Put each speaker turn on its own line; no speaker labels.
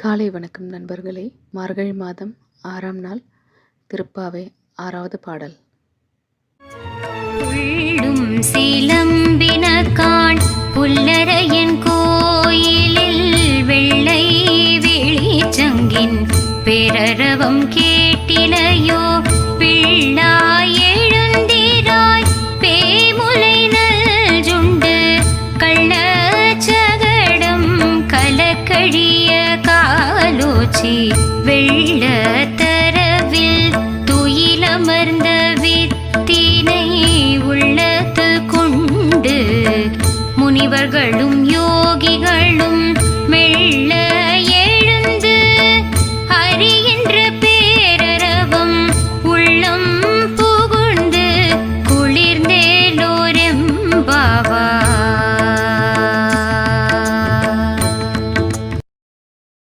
காலை வணக்கம் நண்பர்களே. மார்கழி மாதம் 6ஆம் நாள் திருப்பாவை 6வது பாடல்.
உள்ளும் சிலம்பினகான் புல்லரையன் கோயிலில் வெள்ளை வெளிச்சங்கின் பேரரவம் கேட்டிலையோ பிள்ளாய் எழுந்திராய் பேமுலை நல்ஜுண்டு கள்ளச்சகடம் கலக்கழிய காலோச்சி வெள்ளத்தரவில் துயிலமர்ந்த வித்தினை உள்ளத்து கொண்டு முனிவர்களும்